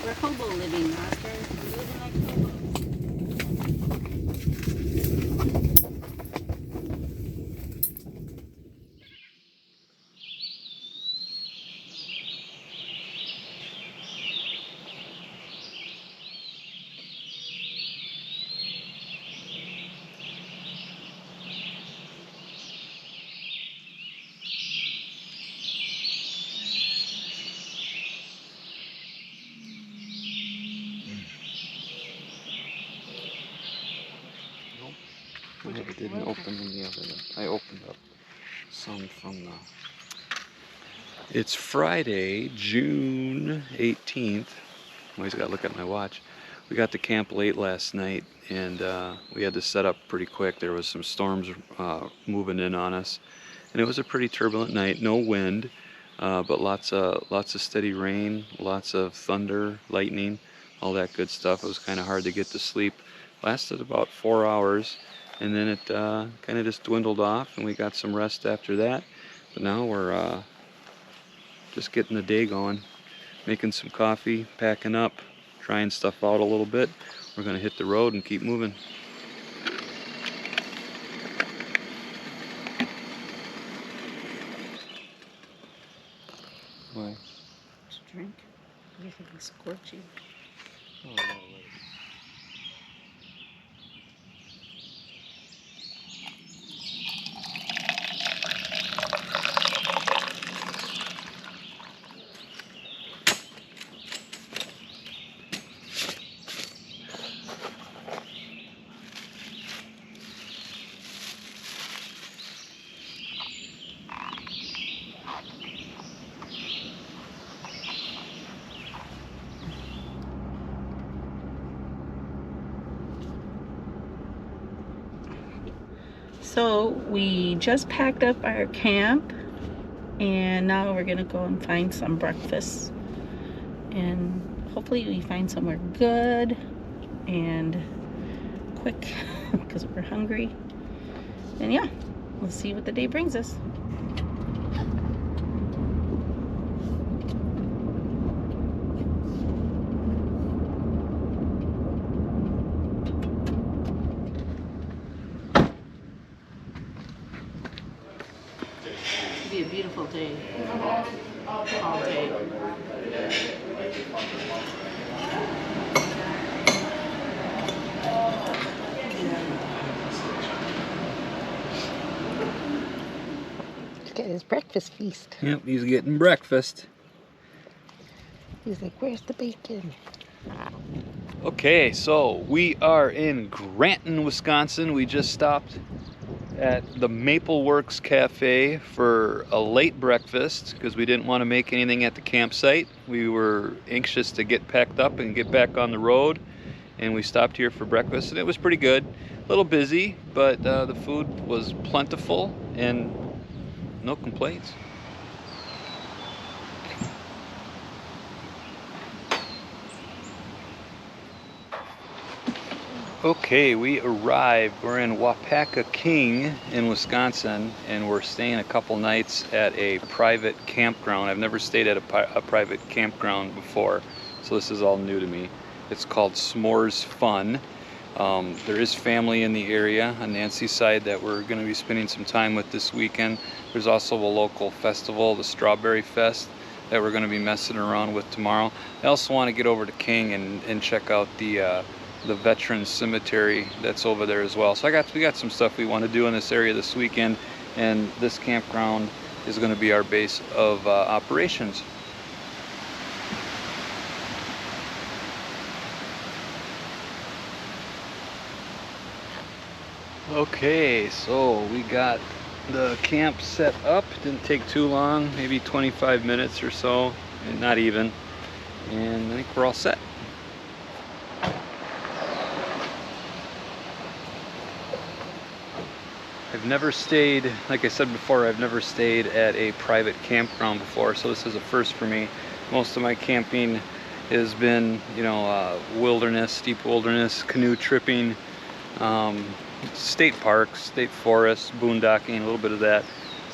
We're hobo living, Oscar. We're living like hobos. I didn't open them the other day. I opened up some from the... It's Friday, June 18th. I always gotta look at my watch. We got to camp late last night, and we had to set up pretty quick. There was some storms moving in on us, and it was a pretty turbulent night. No wind, but lots of steady rain, lots of thunder, lightning, all that good stuff. It was kind of hard to get to sleep. Lasted about 4 hours, and then it kind of just dwindled off, and we got some rest after that. But now we're just getting the day going, making some coffee, packing up, trying stuff out a little bit. We're gonna hit the road and keep moving. Why? Just drink. Everything's scorching. Oh, no, So we just packed up our camp, and now we're gonna go and find some breakfast, and hopefully we find somewhere good and quick because we're hungry. And yeah, we'll see what the day brings us. It'll be a beautiful day. All day. Look at his breakfast feast. Yep, he's getting breakfast. He's like, where's the bacon? Okay, so we are in Granton, Wisconsin. We just stopped at the Mapleworks Café for a late breakfast because we didn't want to make anything at the campsite. We were anxious to get packed up and get back on the road, and we stopped here for breakfast, and it was pretty good. A little busy, but the food was plentiful and no complaints. Okay, we arrived. We're in Waupaca King in Wisconsin, and we're staying a couple nights at a private campground. I've never stayed at a private campground before, so this is all new to me. It's called Smores Fun. There is family in the area on Nancy's side that we're going to be spending some time with this weekend. There's also a local festival, the Strawberry Fest, that we're going to be messing around with tomorrow. I also want to get over to King and check out the Veterans Cemetery that's over there as well. So we got some stuff we want to do in this area this weekend, and this campground is going to be our base of operations. Okay, so we got the camp set up. Didn't take too long, maybe 25 minutes or so, and not even. And I think we're all set. I've never stayed, like I said before, I've never stayed at a private campground before, so this is a first for me. Most of my camping has been, wilderness, steep wilderness, canoe tripping, state parks, state forests, boondocking, a little bit of that.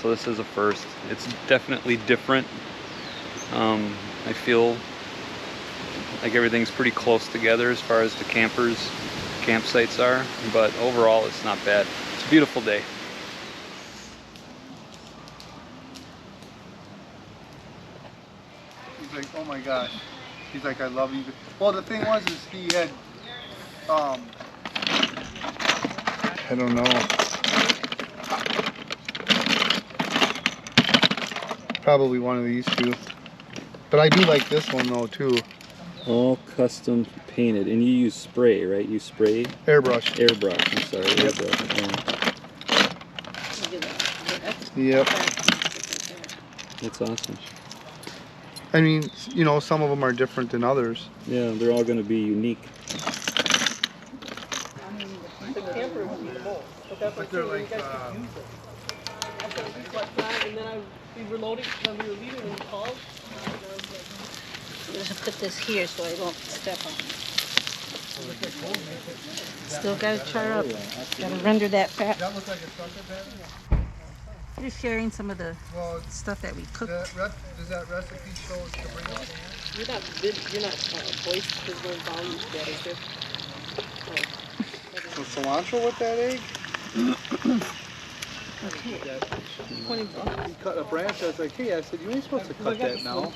So this is a first. It's definitely different. I feel Like everything's pretty close together as far as the campsites are, but overall it's not bad. It's a beautiful day. He's like, oh my gosh. He's like, I love you. Well, the thing was, is he had, I don't know. Probably one of these two. But I do like this one though too. All custom painted, and you use spray, right? You spray? Airbrush. Airbrush, I'm sorry, Yep. airbrush. Yep. That's awesome. I mean, you know, some of them are different than others. Yeah, they're all going to be unique. The camper would be the most, but that's what I'm saying, you guys could use it. I said, we slept on, and then we were loading, when we were leaving, when you called, I'm just put this here so I don't step on it. Still gotta char up. Gotta render that fat. That looks like a sucker bed? Just sharing some of the Well, stuff that we cooked. does that recipe show us to bring up? you're not voice, there's no volume to that, is there? Some cilantro with that egg? Okay. $20. He cut a branch. I was like, hey, I said, you ain't supposed to cut that now.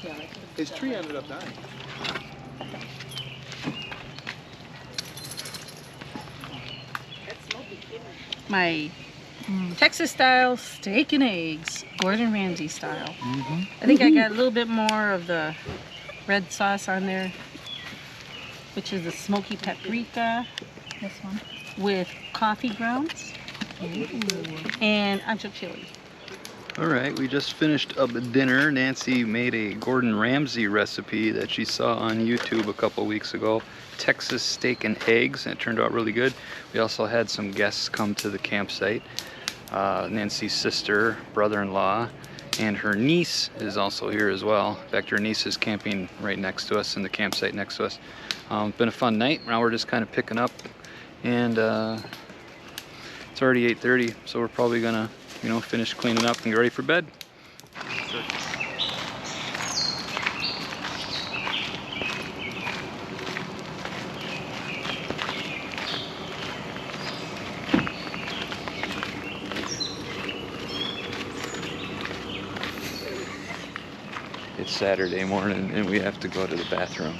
His tree ended up dying. My Texas style steak and eggs, Gordon Ramsay style. I think I got a little bit more of the red sauce on there, which is the smoky paprika. This one with coffee grounds and ancho chili. All right, we just finished up dinner. Nancy made a Gordon Ramsay recipe that she saw on YouTube a couple weeks ago. Texas steak and eggs, and it turned out really good. We also had some guests come to the campsite. Nancy's sister, brother-in-law, and her niece is also here as well. In fact, her niece is camping right next to us in the campsite next to us. It's been a fun night. Now we're just kind of picking up, and it's already 8:30, so we're probably gonna, you know, finish cleaning up and get ready for bed. It's Saturday morning and we have to go to the bathroom.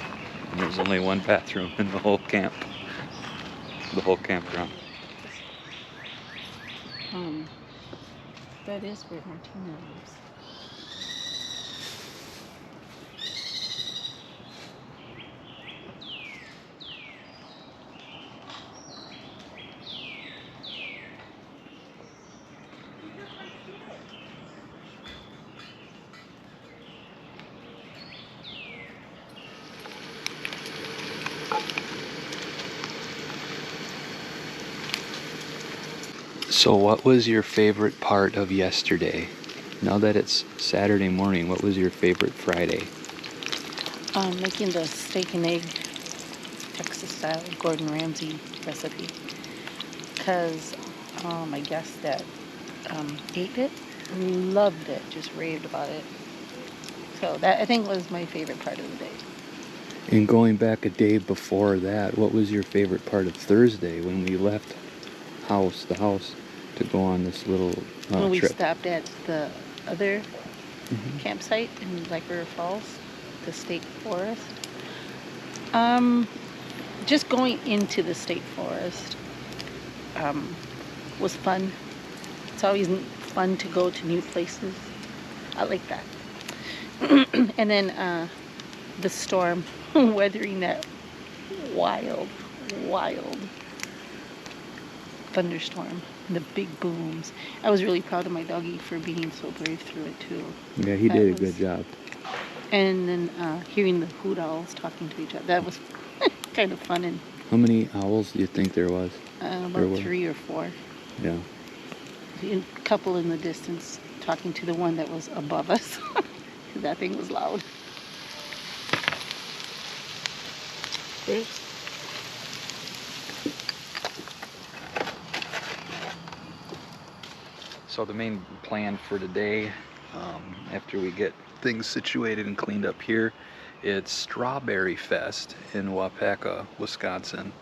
And there's only one bathroom in the whole camp. The whole campground. That is where Martina lives. So what was your favorite part of yesterday? Now that it's Saturday morning, what was your favorite Friday? Making the steak and egg Texas style Gordon Ramsay recipe. Because my guest that ate it loved it, just raved about it. So that I think was my favorite part of the day. And going back a day before that, what was your favorite part of Thursday when we left the house to go on this little When we trip? stopped at the other campsite in Black River Falls, the state forest. Just going into the state forest was fun. It's always fun to go to new places. I like that. And then the storm, weathering that wild thunderstorm, and the big booms. I was really proud of my doggy for being so brave through it too. Yeah, he did a good job. And then hearing the hoot owls talking to each other, that was kind of fun. And How many owls do you think there was? about 3 or 4. Yeah. A couple in the distance talking to the one that was above us. That thing was loud. So the main plan for today, after we get things situated and cleaned up here, It's Strawberry Fest in Waupaca, Wisconsin,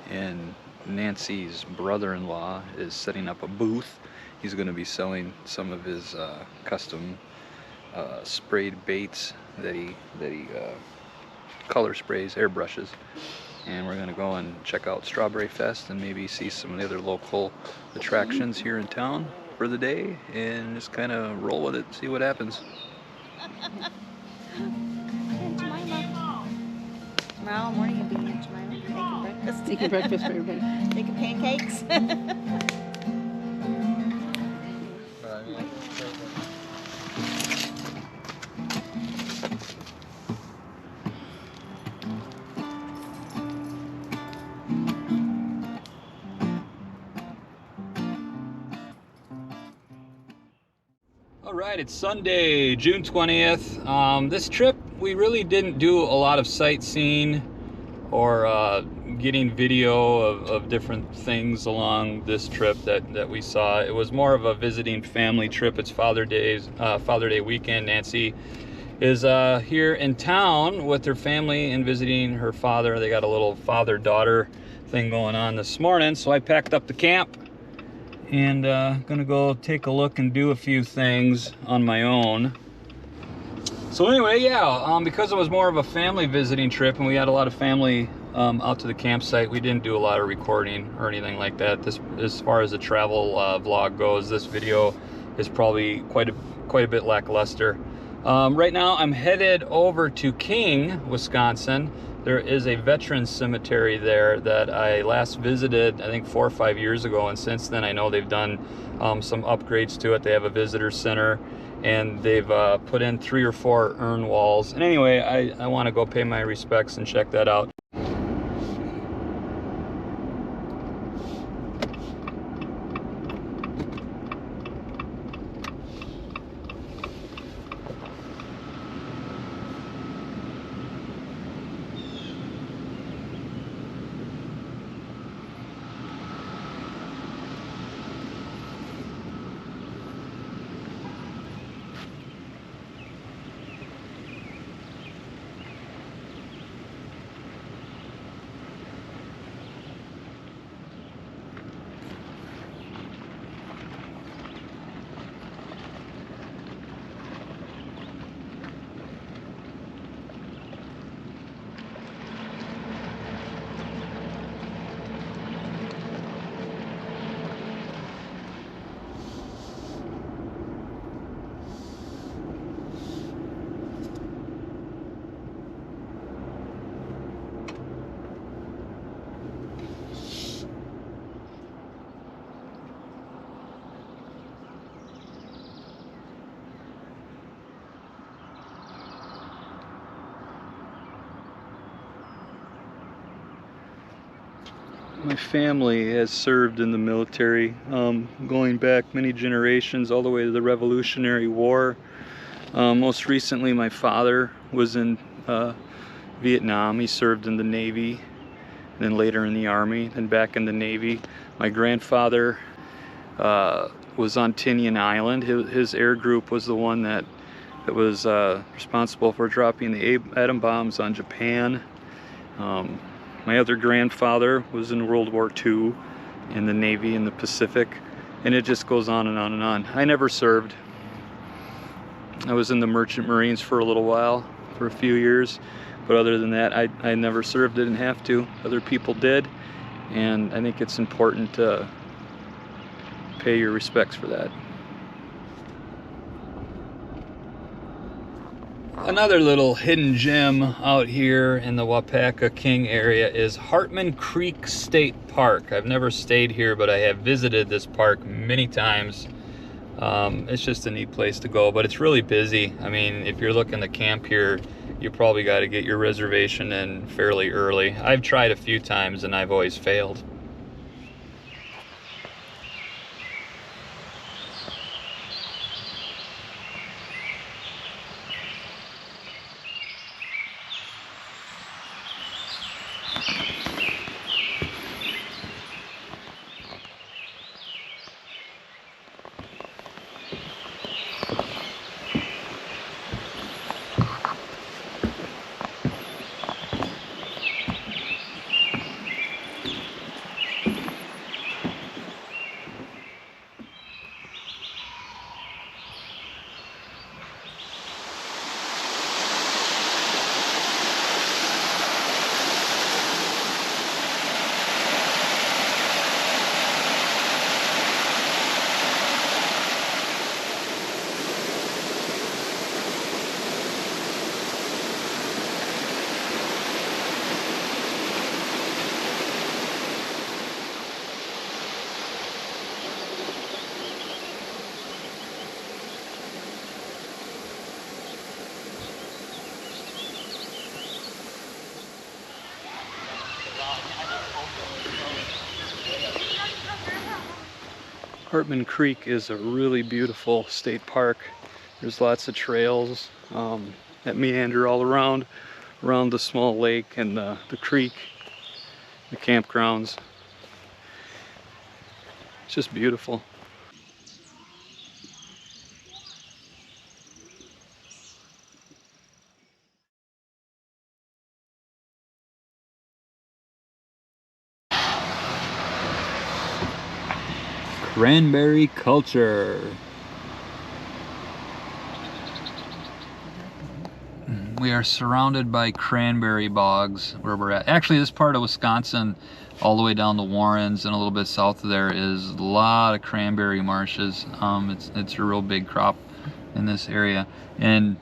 and Nancy's brother-in-law is setting up a booth. He's going to be selling some of his custom sprayed baits that he color sprays, airbrushes, and we're going to go and check out Strawberry Fest and maybe see some of the other local attractions here in town for the day and just kind of roll with it, see what happens. Tomorrow morning you'll be in Jemima making breakfast. Making breakfast for everybody. Making pancakes. All right, it's Sunday, June 20th. This trip, we really didn't do a lot of sightseeing or getting video of different things along this trip that we saw. It was more of a visiting family trip. It's Father Day weekend. Nancy is here in town with her family and visiting her father. They got a little father-daughter thing going on this morning, so I packed up the camp and gonna go take a look and do a few things on my own. So anyway, yeah, because it was more of a family visiting trip and we had a lot of family out to the campsite, we didn't do a lot of recording or anything like that. This, as far as the travel vlog goes, this video is probably quite a bit lackluster. Right now I'm headed over to King, Wisconsin. There is a veterans cemetery there that I last visited, I think 4 or 5 years ago, and since then I know they've done some upgrades to it. They have a visitor center, and they've put in 3 or 4 urn walls. And anyway, I want to go pay my respects and check that out. My family has served in the military, going back many generations, all the way to the Revolutionary War. Most recently, my father was in Vietnam. He served in the Navy, then later in the Army, then back in the Navy. My grandfather was on Tinian Island. His air group was the one that was responsible for dropping the atom bombs on Japan. My other grandfather was in World War II in the Navy in the Pacific, and it just goes on and on and on. I never served. I was in the Merchant Marines for a little while, for a few years, but other than that, I never served, didn't have to. Other people did, and I think it's important to pay your respects for that. Another little hidden gem out here in the Waupaca King area is Hartman Creek State Park. I've never stayed here, but I have visited this park many times. It's just a neat place to go, but it's really busy. I mean, if you're looking to camp here, you probably got to get your reservation in fairly early. I've tried a few times and I've always failed. Hartman Creek is a really beautiful state park. There's lots of trails that meander all around the small lake and the creek, the campgrounds. It's just beautiful. Cranberry culture. We are surrounded by cranberry bogs where we're at. Actually, this part of Wisconsin, all the way down to Warrens and a little bit south of there, is a lot of cranberry marshes. It's a real big crop in this area, and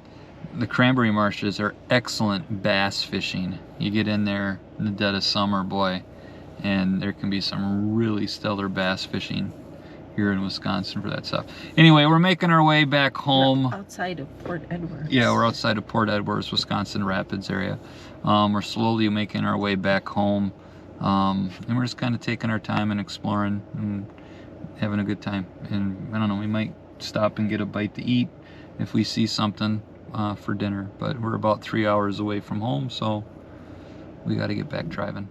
the cranberry marshes are excellent bass fishing. You get in there in the dead of summer, boy, and there can be some really stellar bass fishing here in Wisconsin for that stuff. Anyway, we're making our way back home. We're outside of Port Edwards. Yeah, we're outside of Port Edwards, Wisconsin Rapids area. We're slowly making our way back home. And we're just kind of taking our time and exploring and having a good time. And I don't know, we might stop and get a bite to eat if we see something for dinner. But we're about 3 hours away from home, so we got to get back driving.